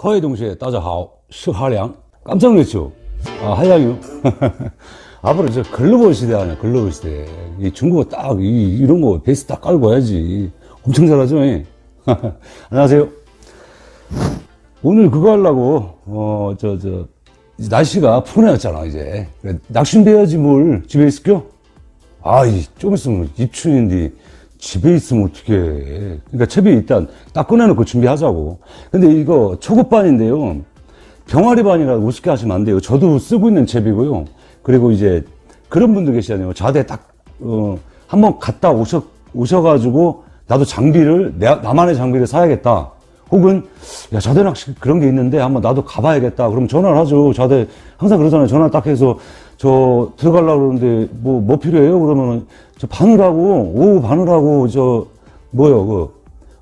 各位同学大家好，是한량. 깜짝 놀랐죠? 아, 한량이요? 앞으로 저 글로벌 시대 아니야, 글로벌 시대. 이 중국어 딱, 이런 거 베이스 딱 깔고 와야지. 엄청 잘하죠? 안녕하세요. 오늘 그거 하려고, 이제 날씨가 푸근해졌잖아, 이제. 낚시해야지 뭘, 집에 있을겨? 좀 있으면 입춘인데, 집에 있으면 어떡해. 그러니까 채비 일단 딱 꺼내놓고 준비하자고. 근데 이거 초급반인데요. 병아리반이라고 우습게 하시면 안 돼요. 저도 쓰고 있는 채비고요. 그리고 이제 그런 분들 계시잖아요. 자대 딱, 한번 갔다 오셔가지고 나도 장비를, 나만의 장비를 사야겠다. 혹은, 야, 자대 낚시 그런 게 있는데 한번 나도 가봐야겠다. 그럼 전화를 하죠. 자대 항상 그러잖아요. 전화 딱 해서 저 들어가려고 그러는데 뭐 필요해요? 그러면은 저 바늘하고, 오후 바늘하고,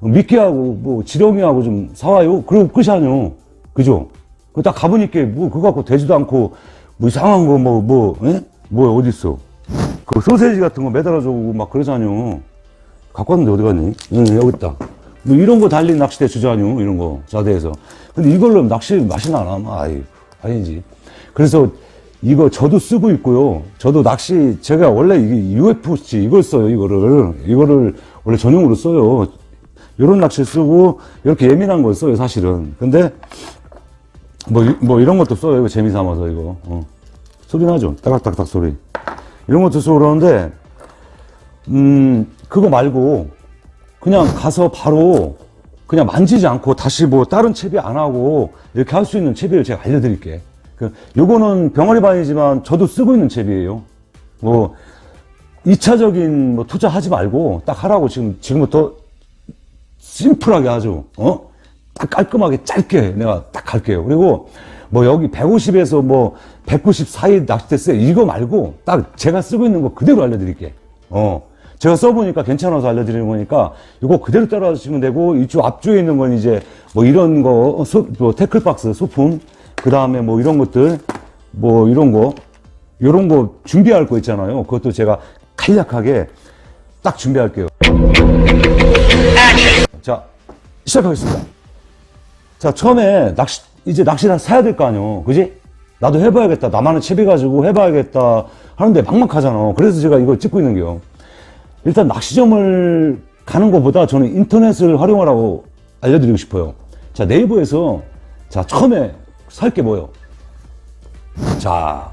미끼하고, 지렁이하고 좀 사와요? 그리고 끝이 아니요. 그죠? 그 딱 가보니까, 그거 갖고 되지도 않고, 이상한 거, 어딨어? 그 소세지 같은 거 매달아주고 막 그러잖요. 갖고 왔는데 어디 갔니? 응, 여기 있다. 이런 거 달린 낚싯대 주자뇨. 이런 거, 자대에서. 근데 이걸로 낚시 맛이 나나? 아니지. 그래서, 이거 저도 쓰고 있고요. 저도 낚시, 제가 원래 이게 UFC 이걸 써요, 이거를 원래 전용으로 써요. 요런 낚시 쓰고, 이렇게 예민한 걸 써요, 사실은. 근데, 이런 것도 써요, 이거 재미삼아서, 이거. 소리 나죠? 따닥따닥 소리. 이런 것도 쓰고 그러는데, 그거 말고, 그냥 가서 바로, 그냥 만지지 않고, 다시 다른 채비 안 하고, 이렇게 할 수 있는 채비를 제가 알려드릴게. 요거는 병아리반이지만 저도 쓰고 있는 채비예요. 2차적인 투자하지 말고 딱 하라고 지금부터 심플하게 아주, 딱 깔끔하게 짧게 내가 딱 갈게요. 그리고 여기 150에서 190 사이 낚싯대 쓰세요. 이거 말고 딱 제가 쓰고 있는 거 그대로 알려드릴게. 제가 써보니까 괜찮아서 알려드리는 거니까 이거 그대로 따라하시면 되고, 이쪽 앞쪽에 있는 건 이제 이런 거, 태클박스, 소품, 그 다음에 이런 것들, 요런 거 준비할 거 있잖아요. 그것도 제가 간략하게 딱 준비할게요. 자, 시작하겠습니다. 자, 처음에 이제 낚시를 사야 될 거 아니에요. 그지? 나도 해봐야겠다. 나만의 채비 가지고 해봐야겠다. 하는데 막막하잖아. 그래서 제가 이걸 찍고 있는 게요. 일단 낚시점을 가는 것보다 저는 인터넷을 활용하라고 알려드리고 싶어요. 자, 네이버에서, 자, 처음에 살 게 뭐요? 자,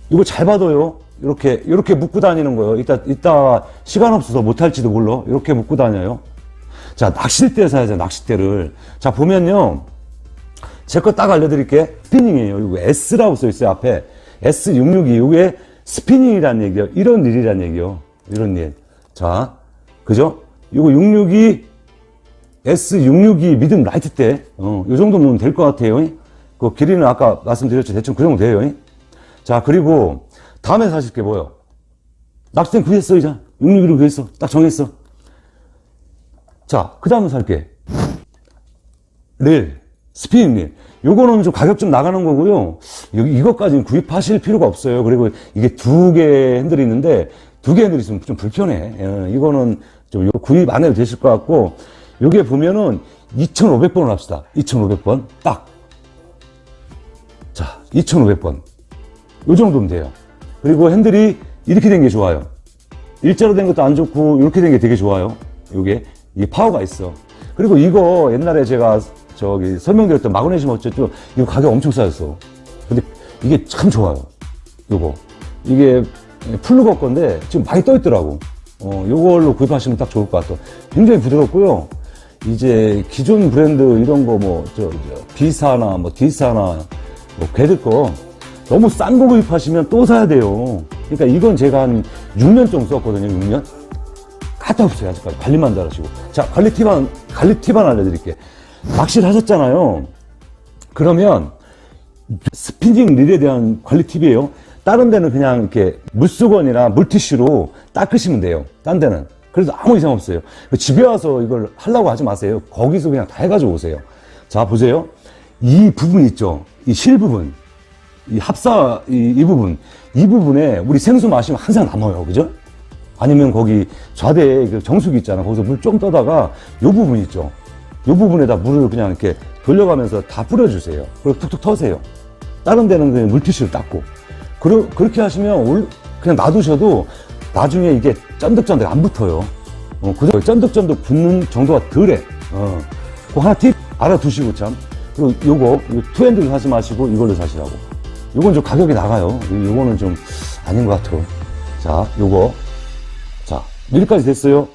이거 잘 봐둬요. 이렇게 묶고 다니는 거예요. 이따 시간 없어서 못할지도 몰라. 이렇게 묶고 다녀요. 자, 낚싯대 사야죠, 낚싯대를. 자, 보면요. 제 거 딱 알려드릴게. 스피닝이에요. 이거 S라고 써있어요, 앞에. S662. 이게 스피닝이란 얘기요. 이런 일이란 얘기요. 이런 일. 자, 그죠? 이거 662, S662 미듬 라이트 대. 요 정도면 될 것 같아요. 그 길이는 아까 말씀드렸죠. 대충 그 정도 돼요. 자, 그리고 다음에 사실 게 뭐예요? 낚싯대는 구했어, 이제. 662로 구했어. 딱 정했어. 자, 그 다음에 살게. 릴. 스피닝 릴. 요거는 좀 가격 좀 나가는 거고요. 이것까지는 구입하실 필요가 없어요. 그리고 이게 2개 핸들이 있는데, 2개 핸들이 있으면 좀 불편해. 이거는 좀 구입 안 해도 되실 것 같고, 요게 보면은 2,500번을 합시다. 2,500번. 딱. 자, 2,500번. 요 정도면 돼요. 그리고 핸들이 이렇게 된 게 좋아요. 일자로 된 것도 안 좋고, 이렇게 된 게 되게 좋아요. 이게 파워가 있어. 그리고 이거 옛날에 제가 설명드렸던 마그네슘 어쩌죠? 이거 가격 엄청 싸졌어. 근데 이게 참 좋아요. 이게 플루거 건데 지금 많이 떠 있더라고. 요걸로 구입하시면 딱 좋을 것 같아. 굉장히 부드럽고요. 이제 기존 브랜드 이런 거 B사나 D사나 걔들 거 너무 싼 거 구입하시면 또 사야 돼요. 그러니까 이건 제가 한 6년 정도 썼거든요. 6년. 까딱없어요. 아직까지. 관리만 잘하시고. 자, 관리 팁 하나 알려드릴게. 낚시를 하셨잖아요. 그러면 스피닝 릴에 대한 관리 팁이에요. 다른 데는 그냥 이렇게 물수건이나 물티슈로 닦으시면 돼요. 딴 데는. 그래서 아무 이상 없어요. 집에 와서 이걸 하려고 하지 마세요. 거기서 그냥 다 해가지고 오세요. 자, 보세요. 이 부분 있죠. 이 실 부분. 이 합사, 이 부분. 이 부분에 우리 생수 마시면 항상 남아요. 그죠? 아니면 거기 좌대에 그 정수기 있잖아. 거기서 물 좀 떠다가 요 부분 있죠. 이 부분에다 물을 그냥 이렇게 돌려가면서 다 뿌려주세요. 그리고 툭툭 터세요. 다른 데는 그냥 물티슈를 닦고. 그렇게 하시면 그냥 놔두셔도 나중에 이게 쫀득쫀득 안 붙어요. 그저 쫀득쫀득 붙는 정도가 덜해. 그 하나 팁 알아두시고 참. 그리고 요거 투핸드를 사지 마시고 이걸로 사시라고. 요건 좀 가격이 나가요. 요거는 좀 아닌 것 같아요. 자, 요거. 자, 여기까지 됐어요.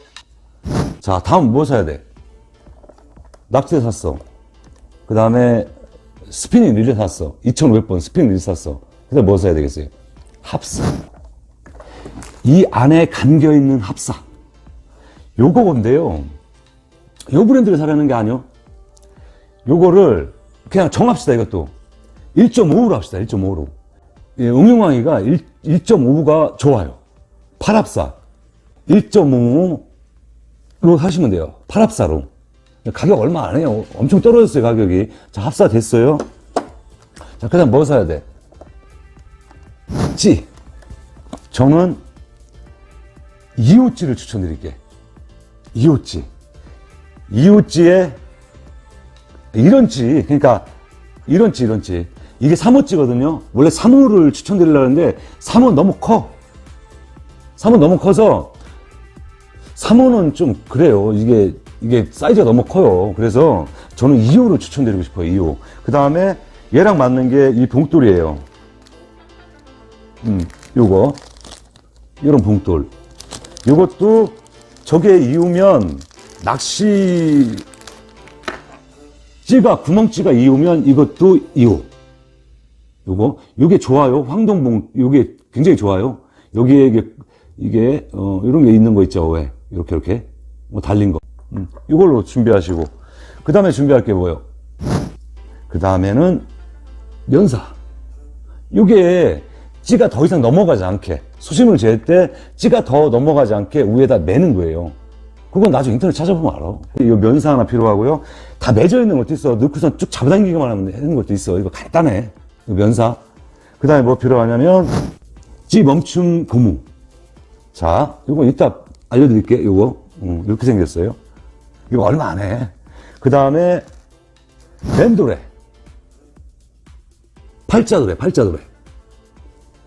자, 다음 뭐 사야 돼? 낙제 샀어. 그 다음에 스피닝 릴레 샀어. 2,500번 스피닝 릴레 샀어. 그 다음에 뭐 사야 되겠어요? 합사. 이 안에 감겨있는 합사. 요거 건데요. 요 브랜드를 사려는 게 아니요. 요거를 그냥 정합시다, 이것도. 1.5로 합시다, 1.5로. 예, 응용하기가 1.5가 좋아요. 팔합사. 1.5로 사시면 돼요. 팔합사로. 가격 얼마 안 해요. 엄청 떨어졌어요, 가격이. 자, 합사 됐어요. 자, 그 다음 뭐 사야 돼? 찌. 저는 2호찌를 추천드릴게. 2호찌. 2호찌에 이런 찌, 그러니까 이런 찌. 이게 3호찌거든요. 원래 3호를 추천드리려는데 3호 너무 커. 3호 너무 커서 3호는 좀 그래요. 이게 사이즈가 너무 커요. 그래서 저는 2호를 추천드리고 싶어요. 2호. 그 다음에 얘랑 맞는 게 이 봉돌이에요. 요거. 이런 봉돌. 요것도 저게 2호면 낚시 구멍찌가 2호면 이것도 2호. 요게 좋아요. 황동봉, 요게 굉장히 좋아요. 여기에 이게, 이런 게 있는 거 있죠. 왜? 이렇게. 뭐 달린 거. 이걸로 준비하시고. 그 다음에 준비할 게 뭐예요? 그 다음에는 면사. 요게 찌가 더 이상 넘어가지 않게. 수심을 잴 때 찌가 더 넘어가지 않게 위에다 매는 거예요. 그건 나중에 인터넷 찾아보면 알아. 이 면사 하나 필요하고요. 다 매져 있는 것도 있어. 넣고선 쭉 잡아당기기만 하면 되는 것도 있어. 이거 간단해. 면사. 그 다음에 뭐 필요하냐면, 찌 멈춤 고무. 자, 이거 이따 알려드릴게. 요거. 이렇게 생겼어요. 이거 얼마 안 해. 그 다음에, 맨도레. 팔자도레.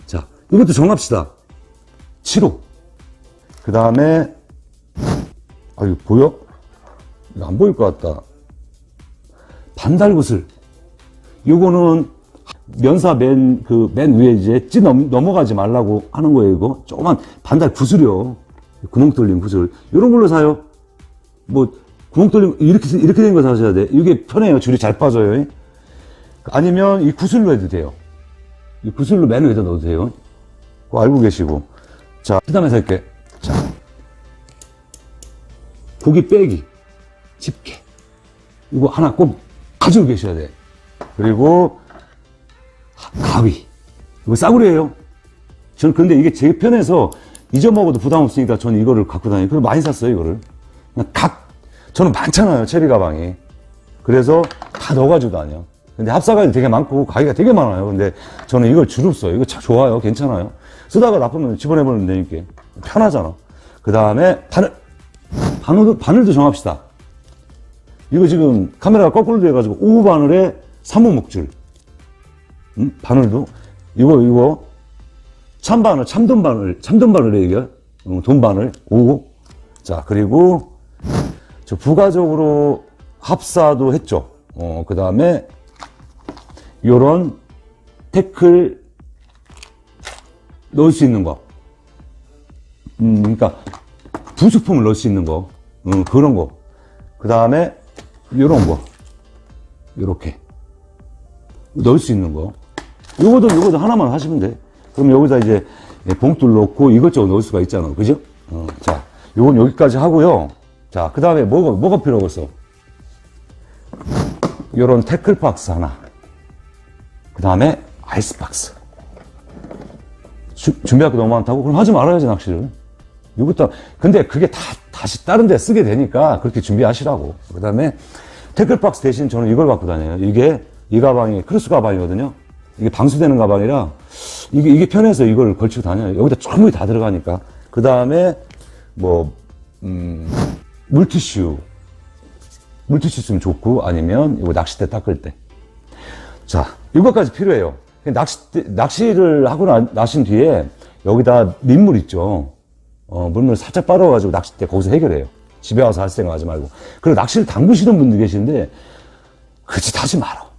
자, 이것도 정합시다. 7호. 그 다음에, 이거 보여? 이거 안 보일 것 같다. 반달구슬. 요거는 면사 맨 위에 이제 찌 넘어가지 말라고 하는 거예요, 이거. 조그만 반달 구슬이요. 구멍 뚫린 구슬. 요런 걸로 사요. 뭐, 구멍 뚫린, 이렇게 된 거 사셔야 돼. 이게 편해요. 줄이 잘 빠져요. 아니면 이 구슬로 해도 돼요. 이 구슬로 맨 위에다 넣어도 돼요. 그거 알고 계시고. 자, 그 다음에 살게. 자. 고기 빼기. 집게. 이거 하나 꼭 가지고 계셔야 돼. 그리고, 가위. 이거 싸구려예요. 저는 근데 이게 제 편해서 잊어먹어도 부담 없으니까 저는 이거를 갖고 다니고. 그래서 많이 샀어요, 이거를. 그냥 저는 많잖아요, 채비 가방이. 그래서 다 넣어가지고 다녀. 근데 합사가이 되게 많고 가위가 되게 많아요. 근데 저는 이걸 주로 써요. 이거 참 좋아요. 괜찮아요. 쓰다가 나쁘면 집어내버리면 되니까. 편하잖아. 그 다음에 바늘도 정합시다. 이거 지금 카메라가 거꾸로 돼가지고 5호 바늘에 3호 목줄. 바늘도. 이거. 참바늘, 참돈바늘에 이게. 돈바늘, 5호. 자, 그리고, 저 부가적으로 합사도 했죠. 그 다음에, 요런 태클 넣을 수 있는 거. 그러니까, 부수품을 넣을 수 있는 거. 그런 거. 그 다음에, 요런 거. 요렇게. 넣을 수 있는 거. 요거도 하나만 하시면 돼. 그럼 여기다 이제 봉투를 넣고 이것저것 넣을 수가 있잖아. 그죠? 자, 요건 여기까지 하고요. 자, 그 다음에 뭐가 필요하겠어? 요런 태클 박스 하나. 그 다음에 아이스 박스. 준비할 게 너무 많다고? 그럼 하지 말아야지, 낚시를. 이것도, 근데 그게 다시 다른 데 쓰게 되니까 그렇게 준비하시라고. 그 다음에 태클 박스 대신 저는 이걸 갖고 다녀요. 이 가방이 크루스 가방이거든요. 이게 방수되는 가방이라 이게 편해서 이걸 걸치고 다녀요. 여기다 충분히 다 들어가니까. 그 다음에 물티슈. 물티슈 쓰면 좋고, 아니면 이거 낚싯대 닦을 때. 자, 이것까지 필요해요. 낚시를 하고 나신 뒤에 여기다 민물 있죠. 물을 살짝 빨아가지고 낚싯대 거기서 해결해요. 집에 와서 할 생각 하지 말고. 그리고 낚시를 담그시는 분들 계시는데, 그 짓 하지 마라.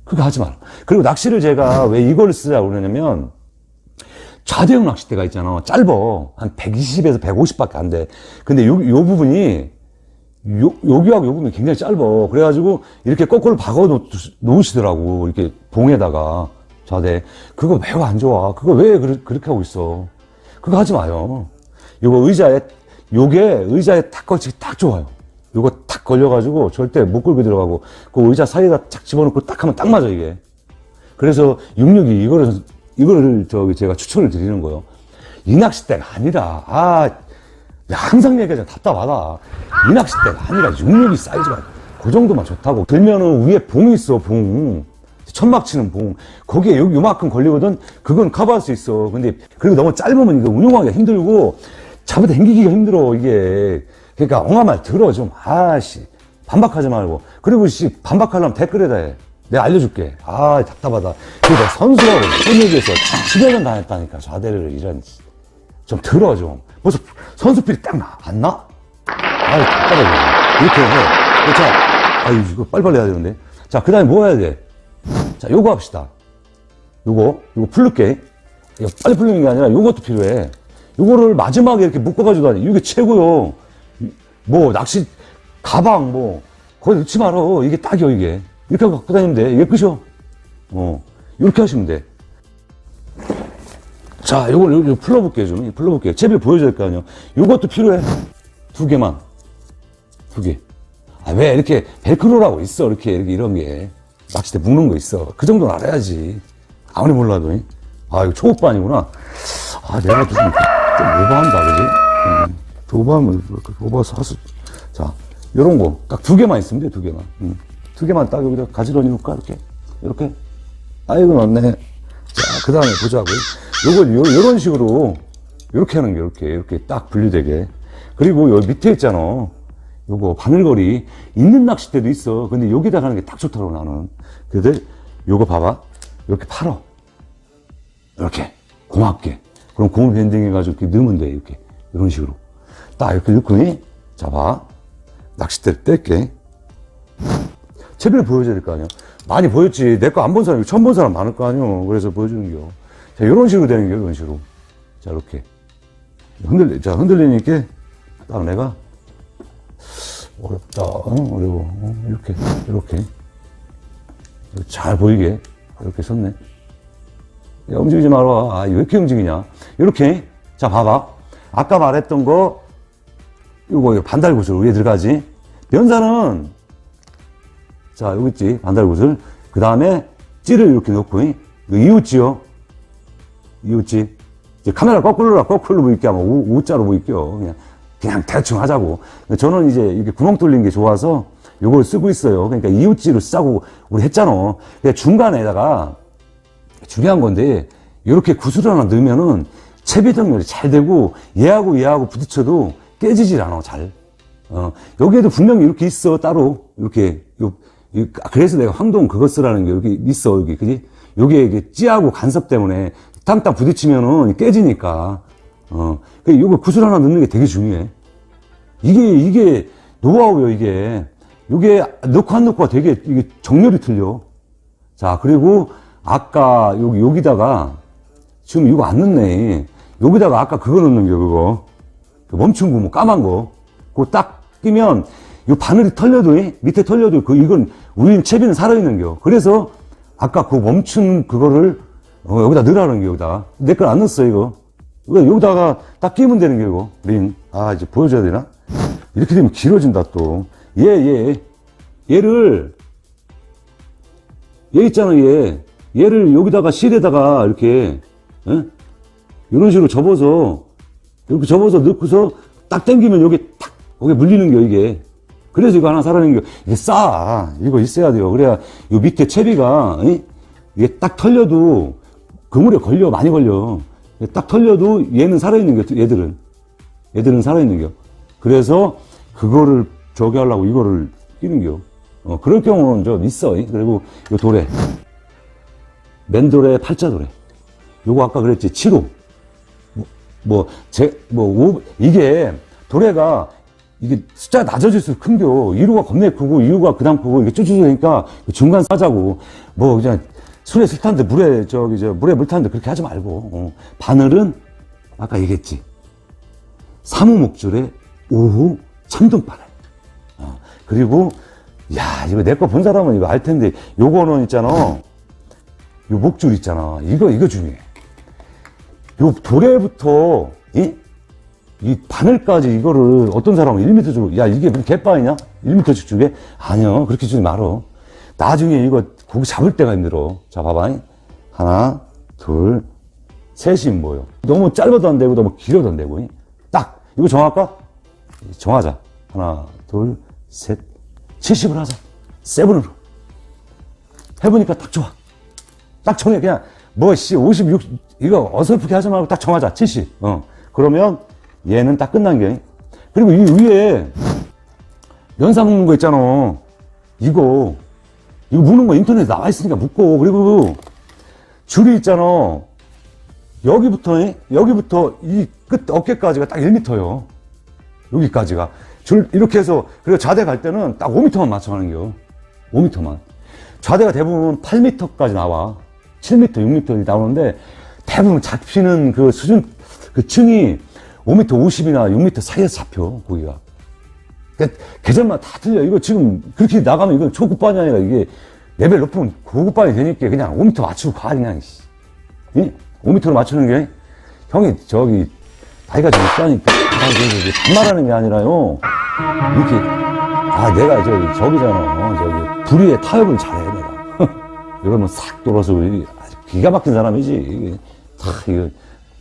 그거 하지 마라. 그리고 낚시를 제가 왜 이걸 쓰자고 그러냐면, 좌대형 낚싯대가 있잖아. 짧어. 한 120에서 150밖에 안 돼. 근데 요 부분이, 여기하고 요 부분이 굉장히 짧아. 그래가지고, 이렇게 거꾸로 박아 놓으시더라고. 이렇게 봉에다가. 좌대. 그거 매우 안 좋아. 그거 왜 그렇게 하고 있어. 그거 하지 마요. 요거 요게 의자에 탁 걸치기 딱 좋아요. 요거 탁 걸려가지고 절대 못 끌고 들어가고, 그 의자 사이에다 착 집어넣고 딱 하면 딱 맞아, 이게. 그래서 662, 이거를 제가 추천을 드리는 거예요. 이 낚싯대가 아니라, 항상 얘기하잖아. 답답하다. 이 낚싯대가 아니라 662 사이즈가 그 정도만 좋다고. 들면은 위에 봉이 있어, 봉. 천막 치는 봉. 거기에 요만큼 걸리거든? 그건 커버할 수 있어. 근데, 그리고 너무 짧으면 이거 운용하기가 힘들고, 잡아다 당기기가 힘들어, 이게. 그러니까, 엉아말 들어, 좀. 반박하지 말고. 그리고, 반박하려면 댓글에다 해. 내가 알려줄게. 답답하다. 그러니까 선수라고, 손얘기에서 10여 년 다녔다니까, 좌대를 이런. 좀 들어, 좀. 벌써 선수필이 딱 안 나? 답답해. 이렇게 해. 자, 이거 빨리빨리 해야 되는데. 자, 그 다음에 뭐 해야 돼? 자, 요거 합시다. 요거 풀를게. 이거 빨리 풀리는 게 아니라 요것도 필요해. 요거를 마지막에 이렇게 묶어가지고 다니. 이게 최고요. 뭐, 낚시, 가방, 거기 넣지 말어. 이게 딱이요, 이게. 이렇게 하고 갖고 다니면 돼. 이게 끝이요. 이렇게 하시면 돼. 자, 요걸 풀러볼게요, 좀. 풀러볼게요. 채비를 보여줘야 될 거 아니에요. 요것도 필요해. 2개만. 2개. 왜 이렇게 벨크로라고 있어. 이렇게 이런 게. 낚싯대 묶는 거 있어. 그 정도는 알아야지. 아무리 몰라도. 이거 초급반이구나. 내가 좀 오버한다, 그지? 오버해서 자, 요런 거. 딱 2개만 있으면 돼, 2개만. 2개만 딱 여기다 가지런히 놓을까? 이렇게. 이거 넣네. 자, 그 다음에 보자고요. 요걸, 요런 식으로, 요렇게 하는 게, 이렇게 딱 분리되게. 그리고 요 밑에 있잖아. 요거, 바늘걸이. 있는 낚싯대도 있어. 근데 여기다 가는 게 딱 좋더라고, 나는. 그래서 요거 봐봐. 이렇게 팔어. 이렇게. 고맙게. 그럼 고무 밴딩 해가지고 이렇게 넣으면 돼, 이렇게. 이런 식으로. 딱 이렇게 넣고, 자, 봐. 낚싯대를 뗄게. 채비를 보여줘야 될 거 아니야. 많이 보였지. 내 거 안 본 사람, 처음 본 사람 많을 거 아니야. 그래서 보여주는 겨. 자, 이런 식으로 되는 겨, 이런 식으로. 자, 이렇게. 흔들리니까, 딱 내가, 어렵다. 어려워. 이렇게. 잘 보이게. 이렇게 섰네. 야, 움직이지 마라. 왜 이렇게 움직이냐. 이렇게. 자, 봐봐. 아까 말했던 거, 이거 반달구슬 위에 들어가지. 변사는, 자, 여기 있지. 반달구슬. 그 다음에 찌를 이렇게 넣고, 이거 이웃지요. 이웃지. 이제 카메라 거꾸로 보일게 하면 우자로 보일게요. 그냥 대충 하자고. 저는 이제 이렇게 구멍 뚫린 게 좋아서 요걸 쓰고 있어요. 그러니까 이웃지로 쓰자고 우리 했잖아. 중간에다가 중요한 건데, 이렇게 구슬 하나 넣으면은 채비 정렬이 잘 되고, 얘하고 부딪혀도 깨지질 않아, 잘. 여기에도 분명히 이렇게 있어, 따로. 이렇게, 그래서 내가 황동 그거 쓰라는 게 여기 있어, 여기, 그지? 여기에 이게 찌하고 간섭 때문에 땀 부딪히면은 깨지니까. 요거 구슬 하나 넣는 게 되게 중요해. 이게 노하우요, 이게. 요게 넣고 안 넣고가 되게 이게 정렬이 틀려. 자, 그리고 아까 여기다가 지금 이거 안 넣네. 여기다가 아까 그거 넣는 게 그거. 그 멈춘 구멍 까만 거. 그거 딱 끼면 요 바늘이 털려도 밑에 털려도 이건 우린 채비는 살아있는 겨. 그래서 아까 그 멈춘 그거를 여기다 넣으라는 게 여기다. 내 걸 안 넣었어 이거. 여기다가 딱 끼면 되는 게 이거. 링. 이제 보여줘야 되나? 이렇게 되면 길어진다 또. 얘를 얘 있잖아 얘를 여기다가 실에다가 이렇게 이런 식으로 접어서 이렇게 접어서 넣고서 딱 당기면 여기 탁 거기에 물리는 게 이게. 그래서 이거 하나 사라는 게 이게 이거 있어야 돼요. 그래야 요 밑에 채비가 이게 딱 털려도 그물에 걸려 많이 걸려. 딱 털려도 얘는 살아있는 게 얘들은 살아있는 게. 그래서 그거를 저기 하려고 이거를 끼는겨. 그럴 경우는 좀 있어. 그리고 요 도래. 맨도래, 팔자도래. 요거 아까 그랬지, 7호. 이게, 도래가, 이게 숫자가 낮아질수록 큰겨. 1호가 겁내 크고, 2호가 그다음 크고, 이게 쭈쭈쭈 되니까, 중간 싸자고. 그냥, 술에 술 타는데, 물에 물 타는데 그렇게 하지 말고. 바늘은, 아까 얘기했지. 3호 목줄에 5호 참돔바늘. 그리고, 야, 이거 내 거 본 사람은 이거 알 텐데, 요거는 있잖아. 요 목줄 있잖아. 이거 중요해. 요 도래부터, 이 바늘까지 이거를 어떤 사람은 1m 주고, 야, 이게 무슨 개빠이냐? 1m씩 주게? 아니요. 그렇게 주지 말어. 나중에 이거 고기 잡을 때가 힘들어. 자, 봐봐. 하나, 둘, 셋이 뭐요? 너무 짧아도 안 되고, 너무 길어도 안 되고. 딱! 이거 정할까? 정하자. 하나, 둘, 셋. 70을 하자. 7으로. 해보니까 딱 좋아. 딱 정해. 그냥, 56, 이거 어설프게 하지 말고 딱 정하자. 70. 그러면 얘는 딱 끝난 게. 그리고 이 위에 연사 묶는 거 있잖아. 이거 묶는 거 인터넷에 나와 있으니까 묶고. 그리고 줄이 있잖아. 여기부터 이 끝 어깨까지가 딱 1m요. 여기까지가. 줄 이렇게 해서, 그리고 좌대 갈 때는 딱 5m만 맞춰가는 겨. 5m만. 좌대가 대부분 8m까지 나와. 7m, 6m 나오는데, 대부분 잡히는 그 수준, 그 층이 5m 50이나 6m 사이에서 잡혀, 고기가. 그러니까 계절마다 다 틀려. 이거 지금 그렇게 나가면 이건 초급반이 아니라 이게 레벨 높으면 고급반이 되니까 그냥 5m 맞추고 가, 그냥. 5m로 맞추는 게, 형이 나이가 좀 있다니까. 반말하는 게 아니라요. 이렇게, 내가 저기잖아. 불의의 타협을 잘해, 내가. 이러면 싹 돌아서, 아주 기가 막힌 사람이지. 이거,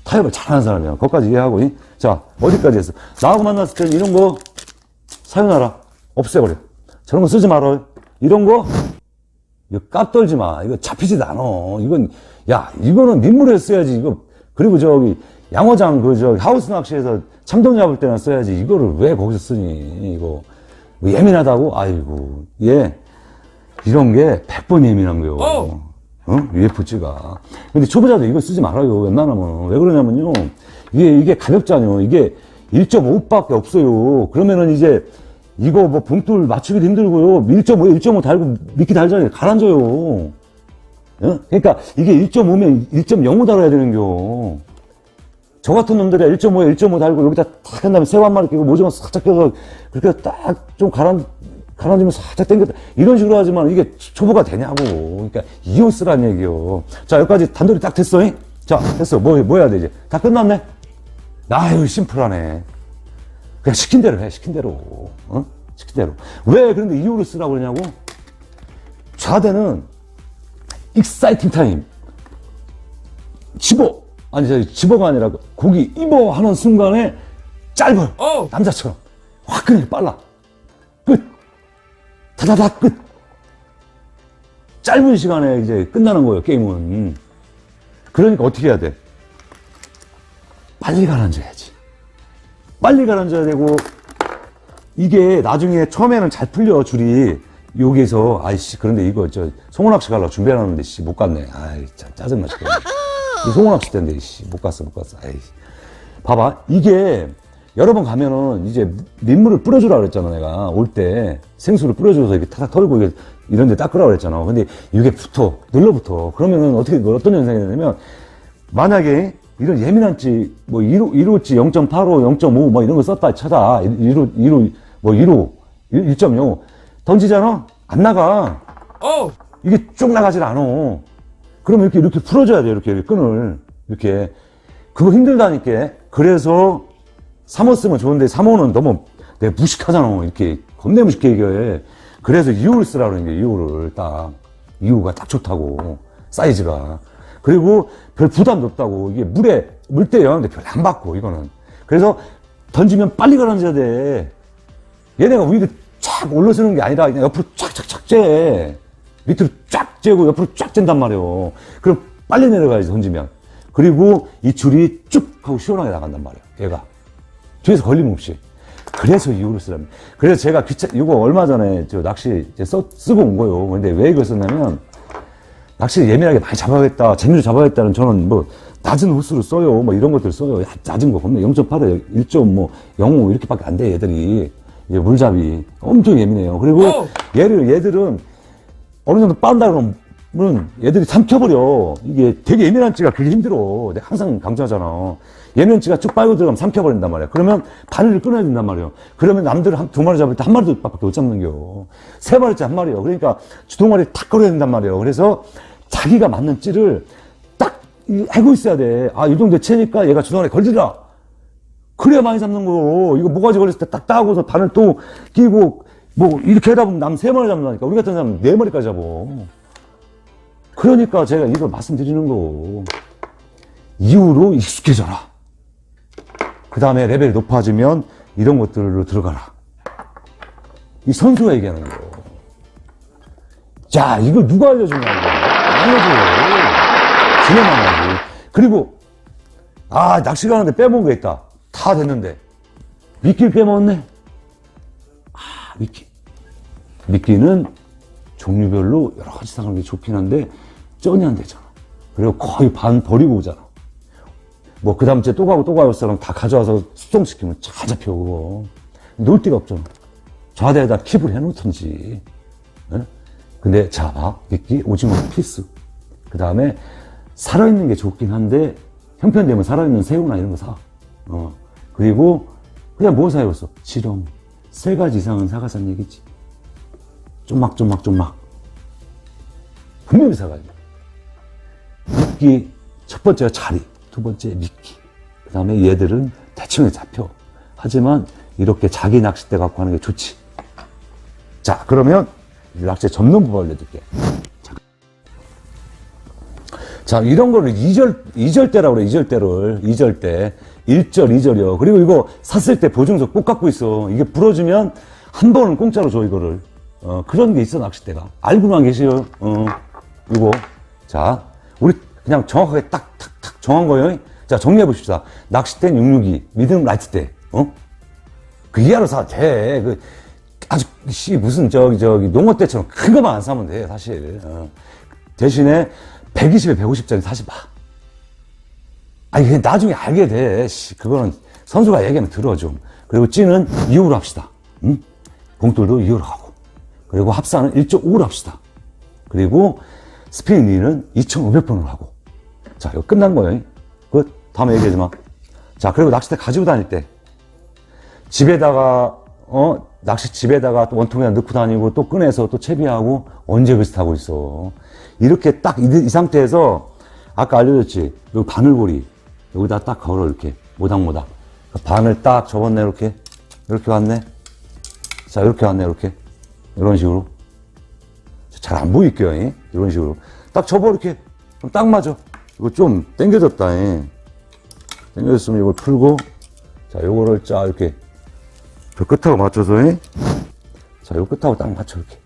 타협을 잘하는 사람이야. 거기까지 이해하고. 자, 어디까지 했어? 나하고 만났을 때는 이런 거, 사용하라. 없애버려. 저런 거 쓰지 말아. 이런 거, 이거 깝떨지 마. 이거 잡히지도 않아. 이거는 민물에 써야지. 이거, 그리고 양어장 하우스 낚시에서 참돔 잡을 때나 써야지. 이거를 왜 거기서 쓰니? 이거 예민하다고? 아이고, 이런 게 100번 예민한 거요. UFC가. 근데 초보자도 이거 쓰지 말아요. 웬만하면. 왜 그러냐면요. 이게 가볍잖아요. 이게 1.5밖에 없어요. 그러면은 이제 이거 분돌 맞추기도 힘들고요. 1.5 달고 미끼 달잖아요. 가라앉아요. 그러니까 이게 1.5면 1.05 달아야 되는겨. 저 같은 놈들이 1.5에 1.5 달고 여기다 탁 한 다음에 새우 한 마리 끼고 모종을 살짝 껴서 그렇게 딱 좀 가라앉으면 살짝 당겼다. 이런 식으로 하지만 이게 초보가 되냐고. 그러니까 이용 쓰란 얘기요. 자, 여기까지 단돌이 딱 됐어. 자, 됐어. 뭐 해야 되지? 다 끝났네? 아유, 심플하네. 그냥 시킨 대로 해, 시킨 대로. 시킨 대로. 왜 그런데 이용을 쓰라고 그러냐고? 좌대는 익사이팅 타임. 집어가 아니라 고기 입어 하는 순간에 짧아요. 남자처럼. 화끈하게 빨라. 끝. 다다닥 끝. 짧은 시간에 이제 끝나는 거예요, 게임은. 그러니까 어떻게 해야 돼? 빨리 가라앉아야지. 빨리 가라앉아야 되고, 이게 나중에 처음에는 잘 풀려, 줄이. 여기에서, 그런데 이거, 송어낚시 가려고 준비해놨는데, 못 갔네. 짜증나, 지금. 송어낚시 때인데, 못 갔어. 봐봐. 이게, 여러 번 가면은, 이제, 민물을 뿌려주라 그랬잖아, 내가. 올 때. 생수를 뿌려줘서 이렇게 타닥 털고, 이런 데 닦으라고 그랬잖아. 근데 이게 눌러붙어. 그러면은 어떤 현상이 되냐면, 만약에, 이런 예민한지, 1호치 0.85, 0.5, 이런 거 썼다 쳐다. 1호, 1.0. 던지잖아? 안 나가. 이게 쭉 나가질 않아. 그러면 이렇게 풀어줘야 돼, 이렇게 끈을. 이렇게. 그거 힘들다니까. 그래서 3호 쓰면 좋은데 3호는 너무 내가 무식하잖아. 이렇게 겁내 무식해, 이게. 그래서 2호를 쓰라고 그러는 게 2호를 딱. 2호가 딱 좋다고. 사이즈가. 그리고 별 부담도 없다고. 이게 물때 영향도 별로 안 받고, 이거는. 그래서 던지면 빨리 가라앉아야 돼. 얘네가 위로 쫙 올라서는 게 아니라 그냥 옆으로 쫙쫙쫙 재. 밑으로 쫙 재고 옆으로 쫙 잰단 말이에요. 그럼 빨리 내려가야지, 던지면. 그리고 이 줄이 쭉 하고 시원하게 나간단 말이에요, 얘가. 뒤에서 걸림 없이. 그래서 이유를 쓰라면. 그래서 제가 이거 얼마 전에 저 낚시 쓰고 온 거예요. 근데 왜 이걸 썼냐면, 낚시를 예민하게 많이 잡아야겠다, 재미로 잡아야겠다는 저는 뭐, 낮은 호수를 써요. 뭐 이런 것들 써요. 낮은 거. 0.8에 1.05 이렇게밖에 안 돼, 얘들이. 이제 물잡이. 엄청 예민해요. 그리고 얘들은 어느 정도 빠른다 그러면 얘들이 삼켜버려. 이게 되게 예민한 찌가 그게 힘들어. 내가 항상 강조하잖아. 예민한 찌가 쭉 빨고 들어가면 삼켜버린단 말이야. 그러면 바늘을 끊어야 된단 말이야. 그러면 남들 두 마리 잡을 때 한 마리도 밖에 못 잡는 겨. 세 마리째 한 마리요. 그러니까 두 마리 탁 걸어야 된단 말이에요. 그래서 자기가 맞는 찌를 딱 알고 있어야 돼. 아, 이 정도 채니까 얘가 주둥아리에 걸리더라. 그래야 많이 잡는 거. 이거 모가지 걸렸을 때 딱 따고서 바늘 또 끼고 뭐 이렇게 하다 보면 남 세 마리 잡는다니까. 우리 같은 사람은 네 마리까지 잡어. 그러니까 제가 이걸 말씀드리는 거. 이후로 익숙해져라. 그 다음에 레벨이 높아지면 이런 것들로 들어가라. 이 선수가 얘기하는 거. 자, 이걸 누가 알려주냐, 이거. 안 알려줘요. 지네만 하고. 그리고, 아, 낚시 가는데 빼먹은 게 있다. 다 됐는데. 미끼를 빼먹었네. 아, 미끼는 종류별로 여러 가지 사용하는 게 좋긴 한데, 쩐이 안 되잖아. 그리고 거의 반 버리고 오잖아. 뭐, 그 다음 주에 또 가고 사람 다 가져와서 숙성시키면 잘 잡혀, 그거. 놀 데가 없잖아. 좌대에다 킵을 해놓던지. 네? 근데, 자, 봐. 미끼, 오징어 피스. 그 다음에, 살아있는 게 좋긴 한데, 형편되면 살아있는 새우나 이런 거 사. 그리고, 그냥 뭐 사용했어? 지렁. 3가지 이상은 사가자는 얘기지. 좀막. 분명히 사가야 돼. 미끼, 첫 번째가 자리. 두 번째 미끼. 그 다음에 얘들은 대충 잡혀. 하지만 이렇게 자기 낚싯대 갖고 하는 게 좋지. 자, 그러면 낚시 접는 법 알려줄게. 자, 이런 거를 2절대라고 그래, 2절대를. 2절대. 1절, 2절이요. 그리고 이거 샀을 때 보증서 꼭 갖고 있어. 이게 부러지면 한 번은 공짜로 줘, 이거를. 그런 게 있어, 낚싯대가. 알고만 계세요. 이거. 자, 우리 그냥 정확하게 딱 정한 거예요. 자, 정리해 봅시다. 낚싯대는 662, 미드는 라이트대. 그 이하로 사도 돼. 아주, 무슨, 농어대처럼 큰 것만 안 사면 돼, 사실. 대신에 120에 150짜리 사지 마. 아니, 그냥 나중에 알게 돼. 그거는 선수가 얘기하면 들어, 좀. 그리고 찌는 2호로 합시다. 응? 봉돌도 2호로 하고. 그리고 합사는 1.5로 합시다. 그리고 스피닝리는 2,500번으로 하고. 자, 이거 끝난 거예요. 다음에 얘기하지 마. 자, 그리고 낚싯대 가지고 다닐 때. 집에다가, 낚시집에다가 또 원통에다 넣고 다니고 또 꺼내서 또 채비하고 언제 그짓 하고 있어. 이렇게 딱 이 상태에서 아까 알려줬지. 여기 바늘고리. 여기다 딱 걸어, 이렇게. 모닥모닥. 바늘 딱 접었네, 이렇게. 이렇게 왔네. 자, 이렇게 왔네, 이렇게. 이런 식으로. 잘 안 보일게요, 이런 식으로. 딱 접어, 이렇게. 그럼 딱 맞아. 이거 좀 당겨졌다, 당겨졌으면 이걸 풀고. 자, 요거를 쫙 이렇게. 저 끝하고 맞춰서, 자, 요 끝하고 딱 맞춰, 이렇게.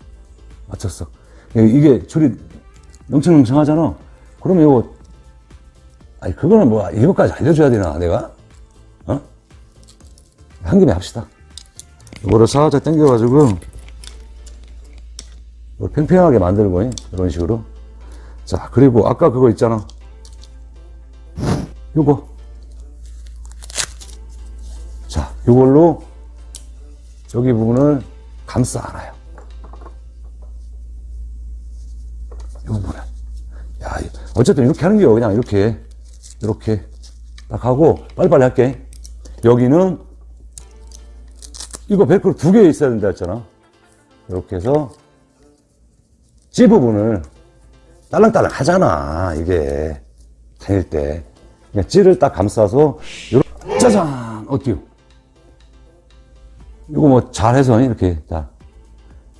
맞췄어. 이게 줄이 멍청멍청 하잖아. 그러면 요거, 아니, 그거는 뭐, 이것까지 알려줘야 되나, 내가? 한 김에 합시다. 요거를 살짝 당겨가지고, 이걸 팽팽하게 만들고, 이런 식으로. 자, 그리고 아까 그거 있잖아. 요거. 자, 요걸로, 여기 부분을 감싸 안아요. 이 부분을. 야, 어쨌든 이렇게 하는 게요. 그냥 이렇게 딱 하고, 빨리빨리 할게. 여기는, 이거 벨크로 2개 있어야 된다 했잖아. 이렇게 해서, 찌 부분을 딸랑딸랑 하잖아, 이게. 다닐 때. 그냥 찌를 딱 감싸서, 요렇게, 짜잔! 어때요? 이거 뭐 잘해서 이렇게 자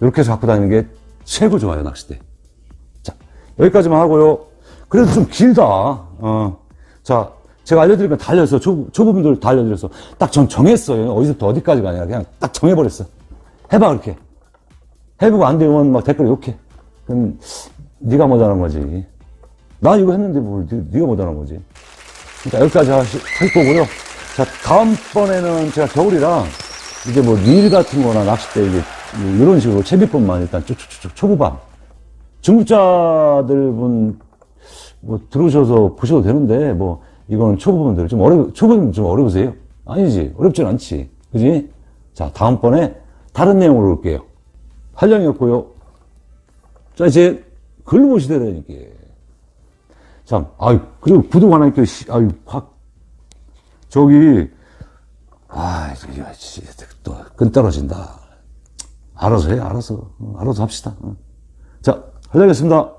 이렇게 해서 갖고 다니는 게 최고 좋아요, 낚싯대. 자, 여기까지만 하고요. 그래도 좀 길다. 자, 제가 알려드리면 다 알려서 초보분들 다 알려드려서 딱 정했어요. 어디서부터 어디까지가 아니라 그냥 딱 정해버렸어. 해봐, 그렇게. 해보고 안 되면 막 댓글 욕해. 그럼 네가 모자란 거지. 나 이거 했는데 뭘 네가 모자란 거지. 그러니까 여기까지 할 거고요. 자, 다음번에는 제가 겨울이라 이제 뭐 릴 같은 거나 낚싯대 이제 이런 식으로 채비법만 일단 쭉쭉쭉 초보반. 중급자들 분 뭐 들어오셔서 보셔도 되는데 뭐 이거는 초보분들 초보분 좀 어려우세요? 아니지. 어렵진 않지. 그지? 자, 다음번에 다른 내용으로 올게요. 한량이었고요. 자, 이제 글로 보시더라니까. 참, 아유, 그리고 구독 안 하니까, 아유, 확, 저기, 이거 진짜 또, 끈 떨어진다. 알아서 해, 알아서. 알아서 합시다. 자, 한량이었습니다.